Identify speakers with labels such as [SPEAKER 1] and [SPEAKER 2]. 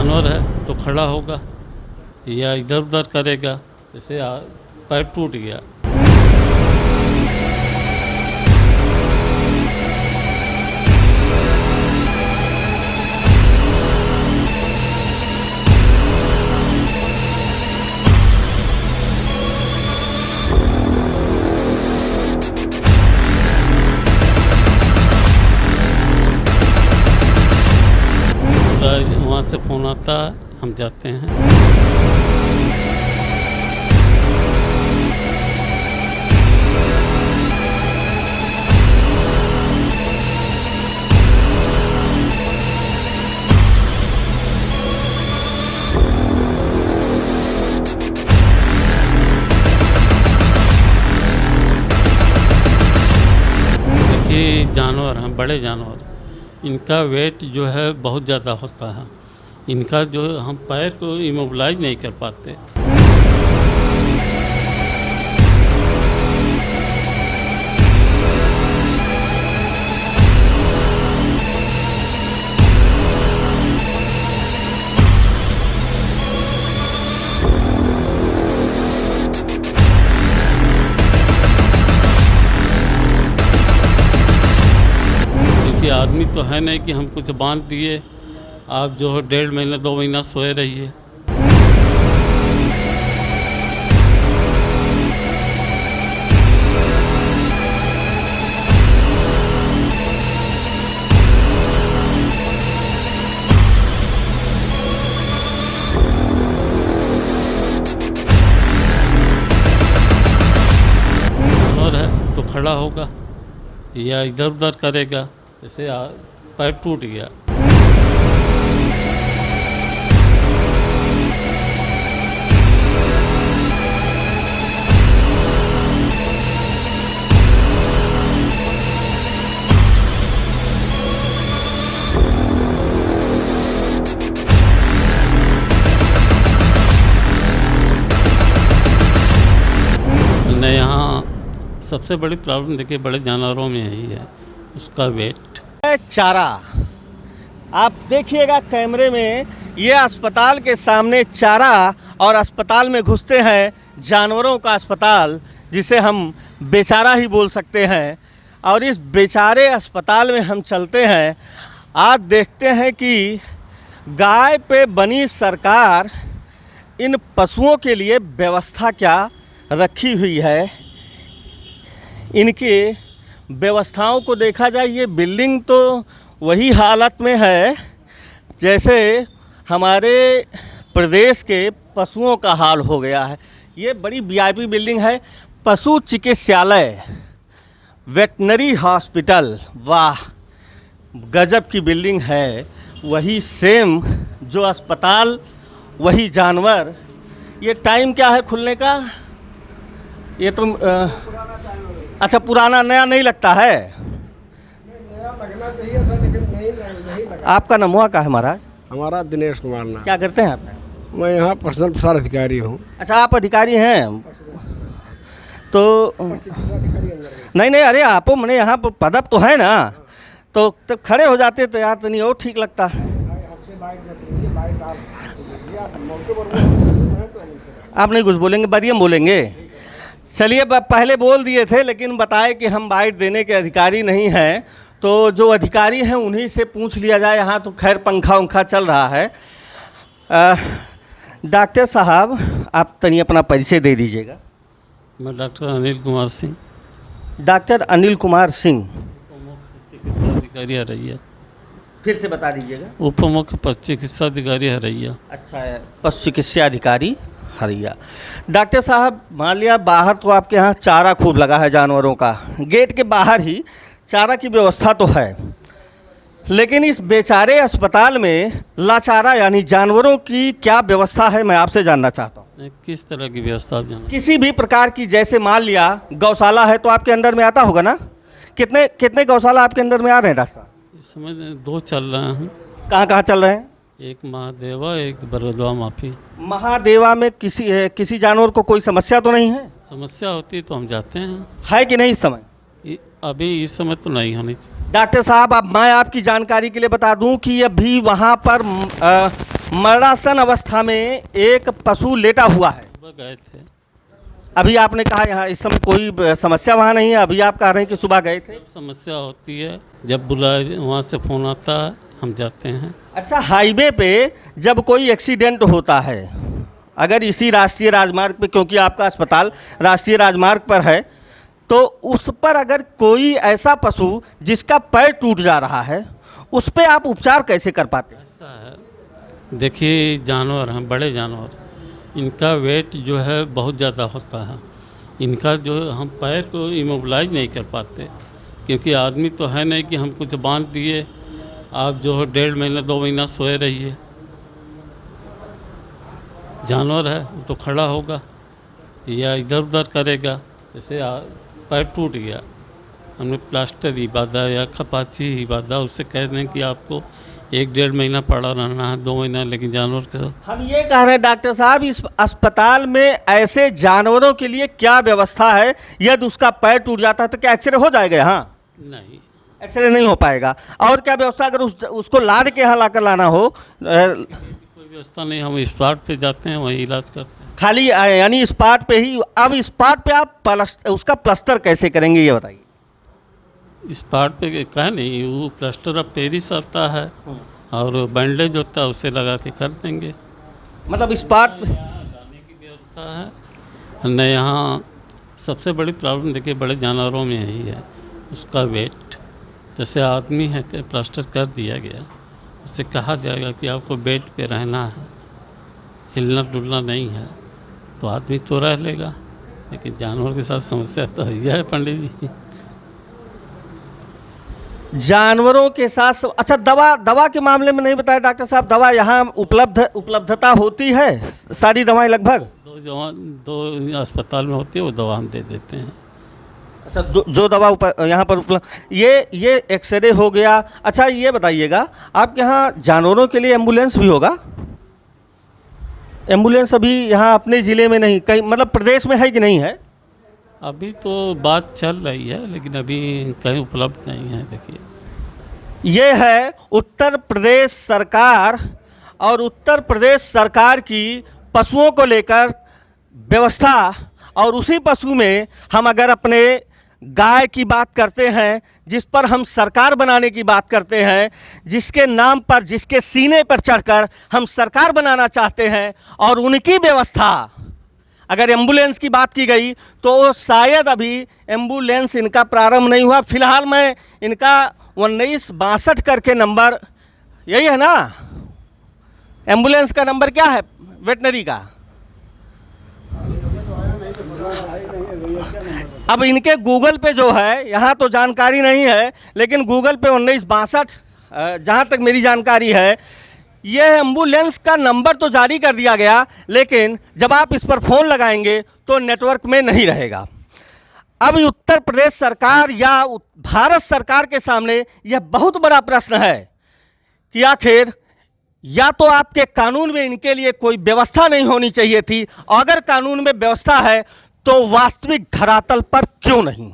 [SPEAKER 1] जानवर है तो खड़ा होगा या इधर उधर करेगा, जैसे पैर टूट गया। वहाँ से फ़ोन आता है, हम जाते हैं। देखिए जानवर हैं, बड़े जानवर, इनका वेट जो है बहुत ज़्यादा होता है। इनका जो हम पैर को इमोबिलाइज नहीं कर पाते। क्योंकि आदमी तो है नहीं कि हम कुछ बांध दिए, आप जो है 1.5 महीना 2 महीना सोए रहिए। जानवर है तो खड़ा होगा या इधर उधर करेगा, जैसे पैर टूट गया। नहीं, यहाँ सबसे बड़ी प्रॉब्लम देखिए बड़े जानवरों में यही है, उसका वेट।
[SPEAKER 2] चारा आप देखिएगा कैमरे में, ये अस्पताल के सामने चारा, और अस्पताल में घुसते हैं जानवरों का अस्पताल, जिसे हम बेचारा ही बोल सकते हैं। और इस बेचारे अस्पताल में हम चलते हैं। आज देखते हैं कि गाय पे बनी सरकार इन पशुओं के लिए व्यवस्था क्या रखी हुई है। इनकी व्यवस्थाओं को देखा जाए, ये बिल्डिंग तो वही हालत में है जैसे हमारे प्रदेश के पशुओं का हाल हो गया है। ये बड़ी वीआईपी बिल्डिंग है, पशु चिकित्सालय, वेटनरी हॉस्पिटल। वाह, गजब की बिल्डिंग है। वही सेम जो अस्पताल वही जानवर। ये टाइम क्या है खुलने का? ये तो अच्छा, पुराना नया नहीं लगता है।
[SPEAKER 3] नया लगना चाहिए था लेकिन नहीं लगा।
[SPEAKER 2] आपका नाम हुआ का है महाराज?
[SPEAKER 3] हमारा दिनेश कुमार नाम।
[SPEAKER 2] क्या करते हैं आप?
[SPEAKER 3] मैं यहाँ पर्सनल प्रसार अधिकारी हूँ।
[SPEAKER 2] अच्छा, आप अधिकारी हैं तो नहीं नहीं, अरे आप मैंने यहाँ पर पदक तो है ना, तो तब खड़े हो जाते तो यार तो नहीं और ठीक लगता। आप नहीं कुछ बोलेंगे, बढ़िया बोलेंगे। चलिए, पहले बोल दिए थे लेकिन बताए कि हम बाइट देने के अधिकारी नहीं हैं, तो जो अधिकारी हैं उन्हीं से पूछ लिया जाए। यहाँ तो खैर पंखा उंखा चल रहा है। डॉक्टर साहब, आप तनी अपना परिचय दे दीजिएगा।
[SPEAKER 1] मैं डॉक्टर अनिल कुमार सिंह,
[SPEAKER 2] डॉक्टर अनिल कुमार सिंह,
[SPEAKER 1] चिकित्सा अधिकारी हरैया।
[SPEAKER 2] फिर से बता दीजिएगा।
[SPEAKER 1] उप मुख्य पशु चिकित्सा अधिकारी हरैया।
[SPEAKER 2] अच्छा, पशु चिकित्सा अधिकारी हरैया। डॉक्टर साहब, मान लिया बाहर तो आपके यहाँ चारा खूब लगा है जानवरों का, गेट के बाहर ही चारा की व्यवस्था तो है, लेकिन इस बेचारे अस्पताल में लाचारा यानी जानवरों की क्या व्यवस्था है, मैं आपसे जानना चाहता हूँ।
[SPEAKER 1] किस तरह की व्यवस्था आप जाना?
[SPEAKER 2] किसी भी प्रकार की, जैसे मान लिया गौशाला है तो आपके अंडर में आता होगा ना? कितने गौशाला आपके अंडर में आ रहे हैं डॉक्टर साहब?
[SPEAKER 1] इस समय 2 चल रहे हैं।
[SPEAKER 2] कहाँ कहाँ चल रहे हैं?
[SPEAKER 1] एक महादेवा, एक बरदवा माफी।
[SPEAKER 2] महादेवा में किसी जानवर को कोई समस्या तो नहीं है?
[SPEAKER 1] समस्या होती तो हम जाते हैं।
[SPEAKER 2] है कि नहीं इस समय?
[SPEAKER 1] अभी इस समय तो नहीं होनी चाहिए।
[SPEAKER 2] डॉक्टर साहब, अब मैं आपकी जानकारी के लिए बता दूं कि अभी वहाँ पर मरणासन अवस्था में एक पशु लेटा हुआ है।
[SPEAKER 1] सुबह गए थे।
[SPEAKER 2] अभी आपने कहा यहाँ इस समय कोई समस्या वहाँ नहीं है, अभी आप कह रहे हैं कि सुबह गए थे।
[SPEAKER 1] समस्या होती है, जब बुलाए वहाँ से फ़ोन आता है हम जाते हैं।
[SPEAKER 2] अच्छा, हाईवे पे जब कोई एक्सीडेंट होता है, अगर इसी राष्ट्रीय राजमार्ग पे, क्योंकि आपका अस्पताल राष्ट्रीय राजमार्ग पर है, तो उस पर अगर कोई ऐसा पशु जिसका पैर टूट जा रहा है, उस पे आप उपचार कैसे कर पाते हैं?
[SPEAKER 1] ऐसा है, देखिए जानवर हैं, बड़े जानवर, इनका वेट जो है बहुत ज़्यादा होता है। इनका जो हम पैर को इमोबलाइज नहीं कर पाते, क्योंकि आदमी तो है नहीं कि हम कुछ बांध दिए आप जो है 1.5 महीना 2 महीना सोए रहिए। जानवर है वो तो खड़ा होगा या इधर उधर करेगा। जैसे पैर टूट गया, हमने प्लास्टर ही बांधा या खपाची ही बांधा, उससे कह दें कि आपको 1-1.5 महीना पड़ा रहना है, 2 महीना, लेकिन जानवर के साथ
[SPEAKER 2] हम ये कह रहे हैं डॉक्टर साहब, इस अस्पताल में ऐसे जानवरों के लिए क्या व्यवस्था है? यदि उसका पैर टूट जाता है तो क्या एक्सरे हो जाएगा? हाँ,
[SPEAKER 1] नहीं,
[SPEAKER 2] एक्सरे नहीं हो पाएगा। और क्या व्यवस्था, अगर उसको लाद के यहाँ ला कर लाना हो?
[SPEAKER 1] कोई व्यवस्था नहीं, हम स्पॉट पे जाते हैं, वहीं इलाज करते हैं।
[SPEAKER 2] खाली यानी स्पॉट पे ही? अब स्पॉट पे आप उसका प्लास्टर कैसे करेंगे ये बताइए।
[SPEAKER 1] स्पॉट पे कहा नहीं, वो प्लास्टर अब पेरिस आता है और बैंडेज होता है, उसे लगा के कर देंगे।
[SPEAKER 2] मतलब स्पॉट पे
[SPEAKER 1] लाने की व्यवस्था है न। यहाँ सबसे बड़ी प्रॉब्लम देखिए बड़े जानवरों में यही है, उसका वेट। जैसे आदमी है कि प्लास्टर कर दिया गया, उससे कहा जाएगा कि आपको बेड पे रहना है, हिलना डुलना नहीं है, तो आदमी तो रह लेगा, लेकिन जानवर के साथ समस्या तो है पंडित जी।
[SPEAKER 2] जानवरों के साथ अच्छा, दवा के मामले में नहीं बताया डॉक्टर साहब? दवा यहाँ उपलब्धता होती है? सारी दवाएं लगभग
[SPEAKER 1] 2 अस्पताल में होती है, वो दवा हम दे देते हैं।
[SPEAKER 2] अच्छा, जो दवा यहाँ पर उपलब्ध, ये एक्सरे हो गया। अच्छा, ये बताइएगा, आपके यहाँ जानवरों के लिए एम्बुलेंस भी होगा? एम्बुलेंस अभी यहाँ अपने ज़िले में नहीं, कहीं मतलब प्रदेश में है कि नहीं है?
[SPEAKER 1] अभी तो बात चल रही है, लेकिन अभी कहीं उपलब्ध नहीं है। देखिए,
[SPEAKER 2] ये है उत्तर प्रदेश सरकार, और उत्तर प्रदेश सरकार की पशुओं को लेकर व्यवस्था। और उसी पशु में हम अगर अपने गाय की बात करते हैं, जिस पर हम सरकार बनाने की बात करते हैं, जिसके नाम पर, जिसके सीने पर चढ़कर हम सरकार बनाना चाहते हैं, और उनकी व्यवस्था, अगर एम्बुलेंस की बात की गई तो शायद अभी एम्बुलेंस इनका प्रारंभ नहीं हुआ। फिलहाल मैं इनका 1962 करके नंबर, यही है ना एम्बुलेंस का नंबर? क्या है वेटनरी का? अब इनके गूगल पे जो है, यहाँ तो जानकारी नहीं है, लेकिन गूगल पे 1962 जहाँ तक मेरी जानकारी है, ये एम्बुलेंस का नंबर तो जारी कर दिया गया, लेकिन जब आप इस पर फ़ोन लगाएंगे तो नेटवर्क में नहीं रहेगा। अब उत्तर प्रदेश सरकार या भारत सरकार के सामने यह बहुत बड़ा प्रश्न है कि आखिर या तो आपके कानून में इनके लिए कोई व्यवस्था नहीं होनी चाहिए थी, अगर कानून में व्यवस्था है तो वास्तविक धरातल पर क्यों नहीं?